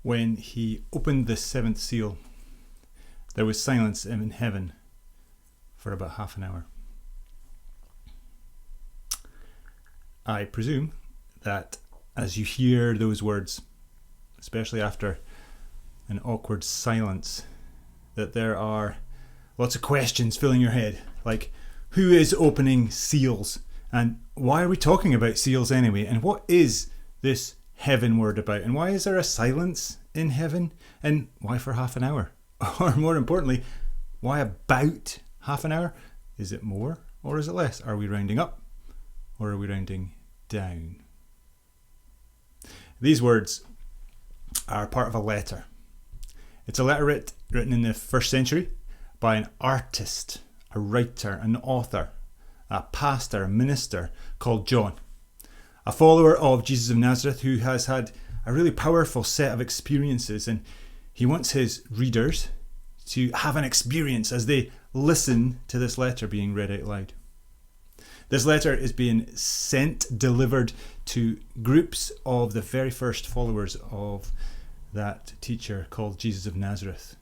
when he opened the seventh seal, there was silence in heaven for about half an hour. I presume that as you hear those words, especially after an awkward silence, that there are lots of questions filling your head, like who is opening seals, and why are we talking about seals anyway, and what is this heaven word about, and why is there a silence in heaven, and why for half an hour? Or more importantly, why about half an hour? Is it more or is it less? Are we rounding up or are we rounding down? These words are part of a letter. It's a letter written in the 1st century by an artist, a writer, an author, a pastor, a minister called John, a follower of Jesus of Nazareth who has had a really powerful set of experiences, and he wants his readers to have an experience as they listen to this letter being read out loud. This letter is being delivered to groups of the very first followers of that teacher called Jesus of Nazareth,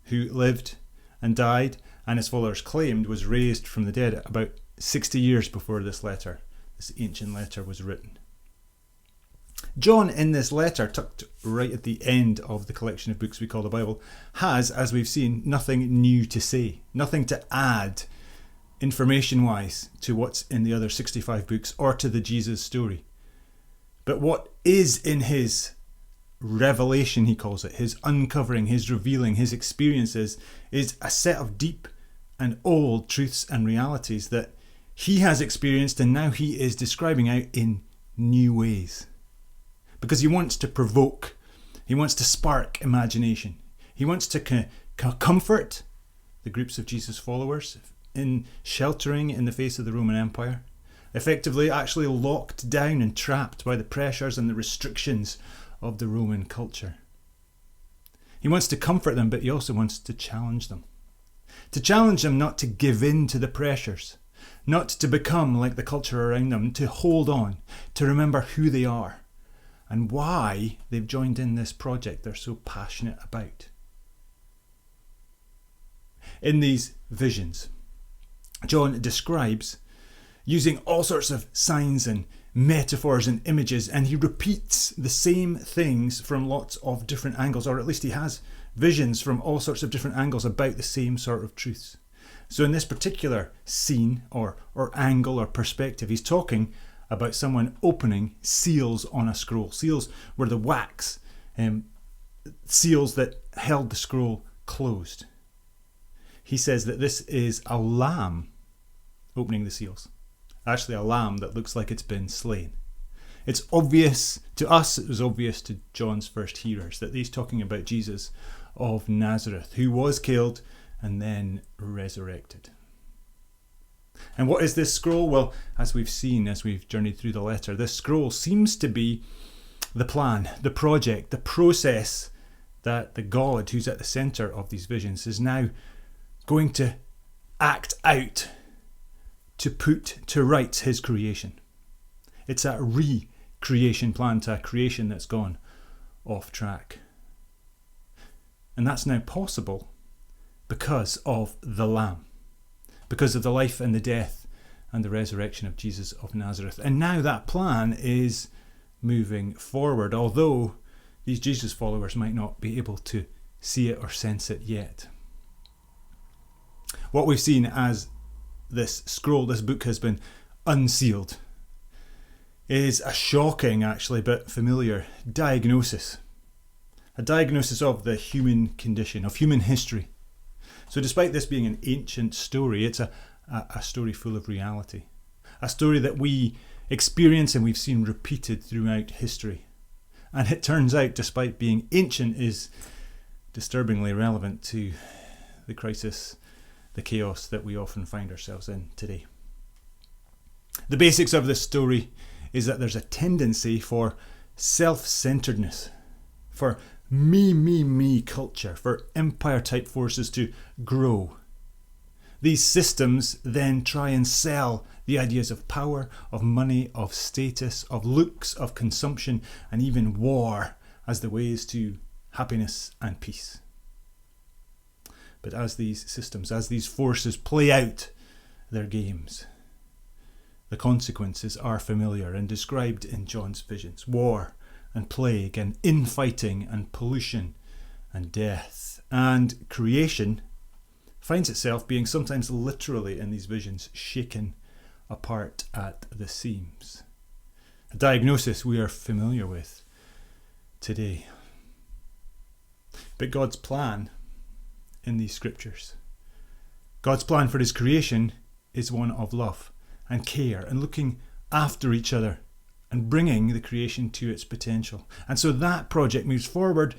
who lived and died, and his followers claimed was raised from the dead about 60 years before this ancient letter was written. John, in this letter, tucked right at the end of the collection of books we call the Bible, has, as we've seen, nothing new to say, nothing to add information-wise to what's in the other 65 books or to the Jesus story. But what is in his revelation, he calls it, his uncovering, his revealing, his experiences, is a set of deep and old truths and realities that he has experienced and now he is describing out in new ways. Because he wants to provoke, he wants to spark imagination, he wants to comfort the groups of Jesus followers in sheltering in the face of the Roman Empire, effectively actually locked down and trapped by the pressures and the restrictions of the Roman culture. He wants to comfort them, but he also wants to challenge them. To challenge them not to give in to the pressures, not to become like the culture around them, to hold on, to remember who they are and why they've joined in this project they're so passionate about. In these visions, John describes using all sorts of signs and metaphors and images, and he repeats the same things from lots of different angles, or at least he has visions from all sorts of different angles about the same sort of truths. So in this particular scene or angle or perspective, he's talking about someone opening seals on a scroll. Seals were the wax seals that held the scroll closed. He says that this is a lamb opening the seals. Actually a lamb that looks like it's been slain. It's obvious to us, it was obvious to John's first hearers, that he's talking about Jesus of Nazareth, who was killed and then resurrected. And what is this scroll? Well, as we've seen, as we've journeyed through the letter, this scroll seems to be the plan, the project, the process that the God who's at the centre of these visions is now going to act out to put to rights his creation. It's a recreation plan to a creation that's gone off track. And that's now possible because of the Lamb, because of the life and the death and the resurrection of Jesus of Nazareth. And now that plan is moving forward, although these Jesus followers might not be able to see it or sense it yet. What we've seen as this scroll, this book has been unsealed, is a shocking, actually, but familiar diagnosis. A diagnosis of the human condition, of human history. So despite this being an ancient story, it's a story full of reality. A story that we experience and we've seen repeated throughout history. And it turns out, despite being ancient, is disturbingly relevant to the crisis, the chaos that we often find ourselves in today. The basics of this story is that there's a tendency for self-centeredness, for me culture, for empire-type forces to grow. These systems then try and sell the ideas of power, of money, of status, of looks, of consumption, and even war as the ways to happiness and peace. But as these systems, as these forces play out their games, the consequences are familiar and described in John's visions. War and plague and infighting and pollution and death. And creation finds itself being sometimes literally in these visions shaken apart at the seams. A diagnosis we are familiar with today. But God's plan in these scriptures, God's plan for his creation is one of love and care and looking after each other and bringing the creation to its potential. And so that project moves forward,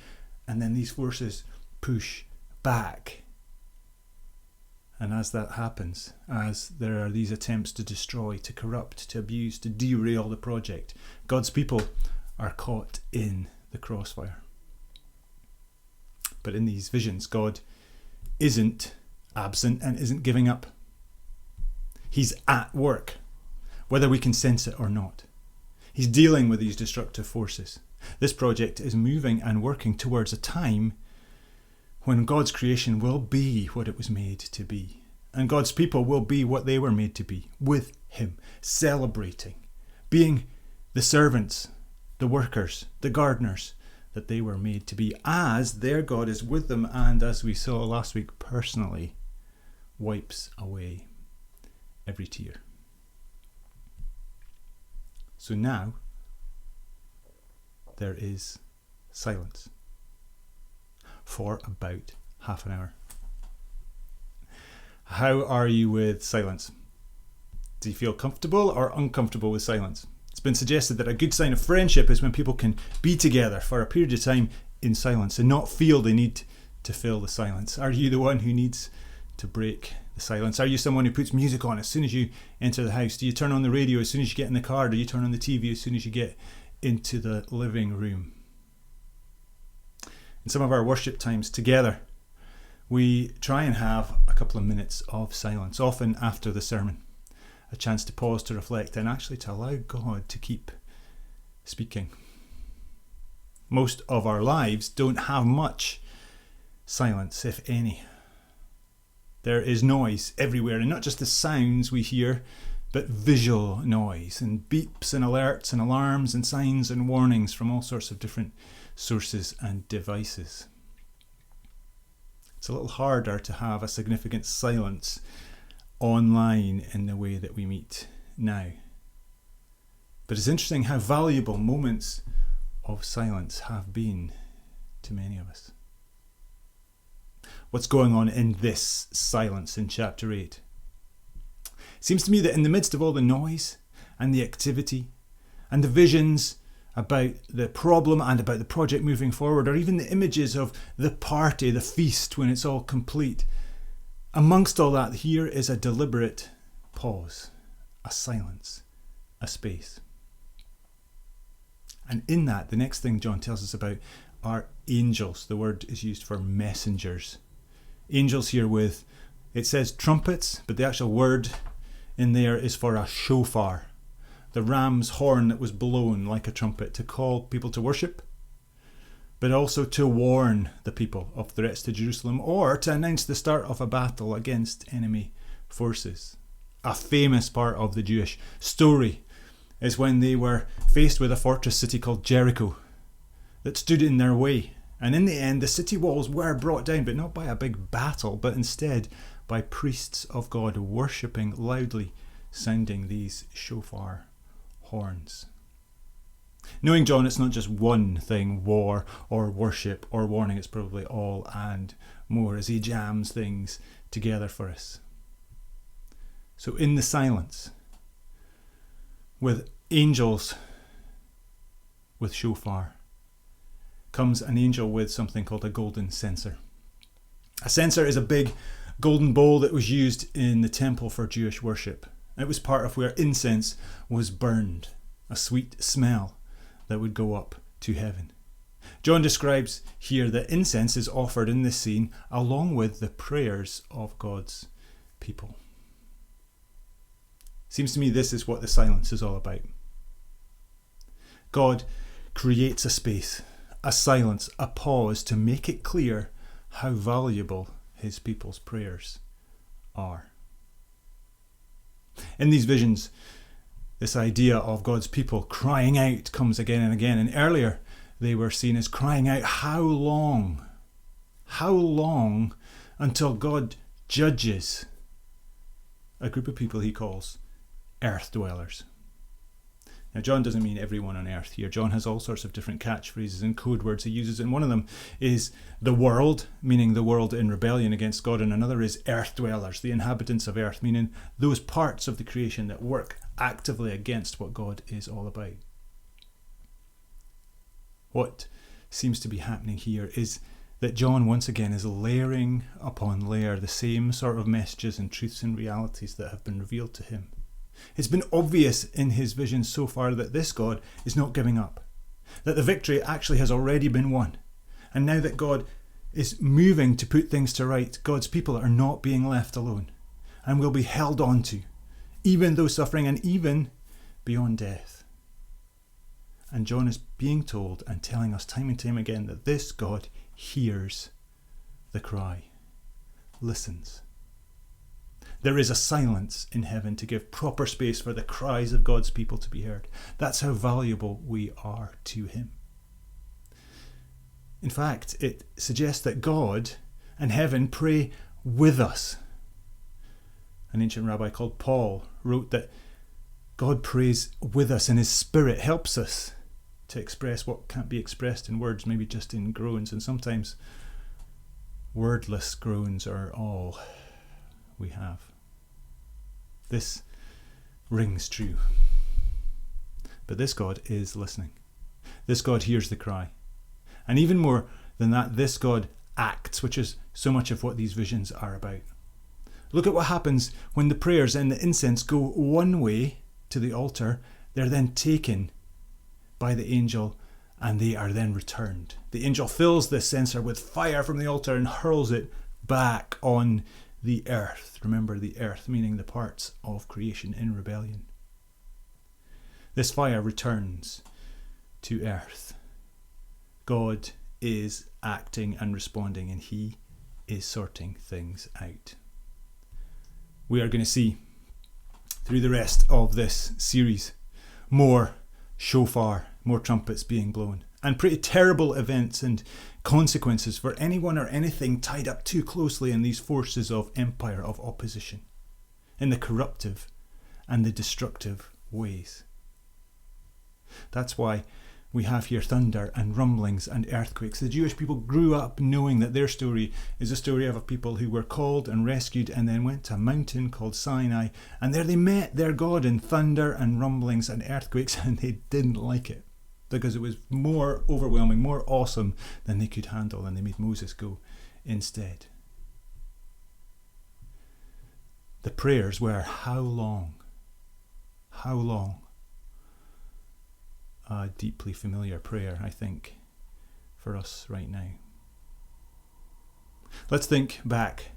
and then these forces push back. And as that happens, as there are these attempts to destroy, to corrupt, to abuse, to derail the project, God's people are caught in the crossfire. But in these visions, God isn't absent and isn't giving up. He's at work, whether we can sense it or not. He's dealing with these destructive forces. This project is moving and working towards a time when God's creation will be what it was made to be. And God's people will be what they were made to be, with him, celebrating, being the servants, the workers, the gardeners that they were made to be, as their God is with them and, as we saw last week, personally wipes away every tear. So now there is silence for about half an hour. How are you with silence? Do you feel comfortable or uncomfortable with silence? It's been suggested that a good sign of friendship is when people can be together for a period of time in silence and not feel the need to fill the silence. Are you the one who needs to break the silence? Are you someone who puts music on as soon as you enter the house? Do you turn on the radio as soon as you get in the car? Do you turn on the TV as soon as you get into the living room? In some of our worship times together, we try and have a couple of minutes of silence, often after the sermon. A chance to pause, to reflect, and actually to allow God to keep speaking. Most of our lives don't have much silence, if any. There is noise everywhere, and not just the sounds we hear, but visual noise, and beeps and alerts and alarms and signs and warnings from all sorts of different sources and devices. It's a little harder to have a significant silence online in the way that we meet now. But it's interesting how valuable moments of silence have been to many of us. What's going on in this silence in chapter 8? It seems to me that in the midst of all the noise and the activity and the visions about the problem and about the project moving forward, or even the images of the party, the feast when it's all complete, amongst all that, here is a deliberate pause, a silence, a space. And in that, the next thing John tells us about are angels. The word is used for messengers. Angels here with, it says trumpets, but the actual word in there is for a shofar, the ram's horn that was blown like a trumpet to call people to worship, but also to warn the people of threats to Jerusalem or to announce the start of a battle against enemy forces. A famous part of the Jewish story is when they were faced with a fortress city called Jericho that stood in their way. And in the end, the city walls were brought down, but not by a big battle, but instead by priests of God worshipping loudly, sounding these shofar horns. Knowing John, it's not just one thing, war or worship or warning, it's probably all and more as he jams things together for us. So in the silence, with angels with shofar, comes an angel with something called a golden censer. A censer is a big golden bowl that was used in the temple for Jewish worship. It was part of where incense was burned, a sweet smell that would go up to heaven. John describes here that incense is offered in this scene along with the prayers of God's people. Seems to me this is what the silence is all about. God creates a space, a silence, a pause to make it clear how valuable his people's prayers are. In these visions, this idea of God's people crying out comes again and again. And earlier, they were seen as crying out, how long? How long until God judges a group of people he calls earth dwellers? Now, John doesn't mean everyone on earth here. John has all sorts of different catchphrases and code words he uses, and one of them is the world, meaning the world in rebellion against God, and another is earth dwellers, the inhabitants of earth, meaning those parts of the creation that work actively against what God is all about. What seems to be happening here is that John once again is layering upon layer the same sort of messages and truths and realities that have been revealed to him. It's been obvious in his visions so far that this God is not giving up, that the victory actually has already been won. And now that God is moving to put things to right, God's people are not being left alone and will be held on to, even though suffering and even beyond death. And John is being told and telling us time and time again that this God hears the cry, listens. There is a silence in heaven to give proper space for the cries of God's people to be heard. That's how valuable we are to him. In fact, it suggests that God and heaven pray with us. An ancient rabbi called Paul wrote that God prays with us and his spirit helps us to express what can't be expressed in words, maybe just in groans, and sometimes wordless groans are all we have. This rings true. But this God is listening. This God hears the cry. And even more than that, this God acts, which is so much of what these visions are about. Look at what happens when the prayers and the incense go one way to the altar. They're then taken by the angel and they are then returned. The angel fills the censer with fire from the altar and hurls it back on the earth. Remember, the earth meaning the parts of creation in rebellion. This fire returns to earth. God is acting and responding, and he is sorting things out. We are going to see through the rest of this series more shofar, more trumpets being blown, and pretty terrible events and consequences for anyone or anything tied up too closely in these forces of empire, of opposition, in the corruptive and the destructive ways. That's why we have here thunder and rumblings and earthquakes. The Jewish people grew up knowing that their story is a story of a people who were called and rescued and then went to a mountain called Sinai, and there they met their God in thunder and rumblings and earthquakes, and they didn't like it because it was more overwhelming, more awesome than they could handle, and they made Moses go instead. The prayers were, how long? How long? A deeply familiar prayer, I think, for us right now. Let's think back,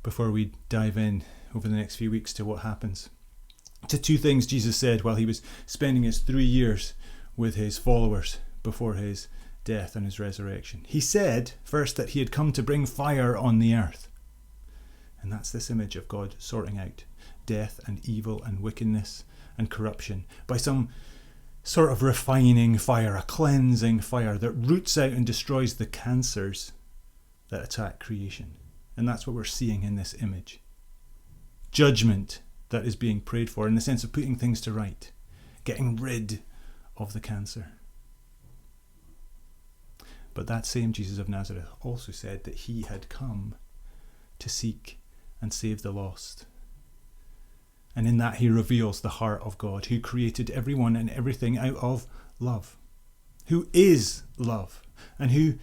before we dive in over the next few weeks, to what happens, to two things Jesus said while he was spending his 3 years with his followers before his death and his resurrection. He said first that he had come to bring fire on the earth. And that's this image of God sorting out death and evil and wickedness and corruption by some sort of refining fire, a cleansing fire that roots out and destroys the cancers that attack creation. And that's what we're seeing in this image. Judgment that is being prayed for in the sense of putting things to right, getting rid of the cancer. But that same Jesus of Nazareth also said that he had come to seek and save the lost. And in that he reveals the heart of God, who created everyone and everything out of love, who is love, and who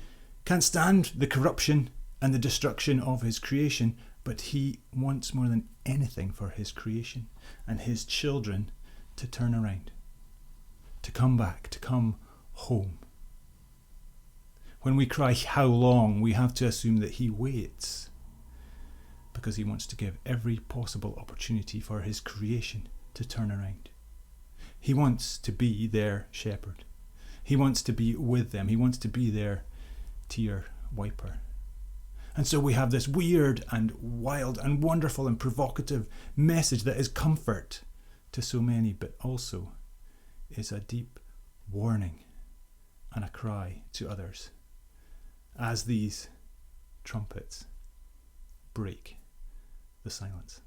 can't stand the corruption and the destruction of his creation, but he wants more than anything for his creation and his children to turn around, to come back, to come home. When we cry, how long, we have to assume that he waits, because he wants to give every possible opportunity for his creation to turn around. He wants to be their shepherd. He wants to be with them. He wants to be their tear wiper. And so we have this weird and wild and wonderful and provocative message that is comfort to so many, but also is a deep warning and a cry to others as these trumpets break the silence.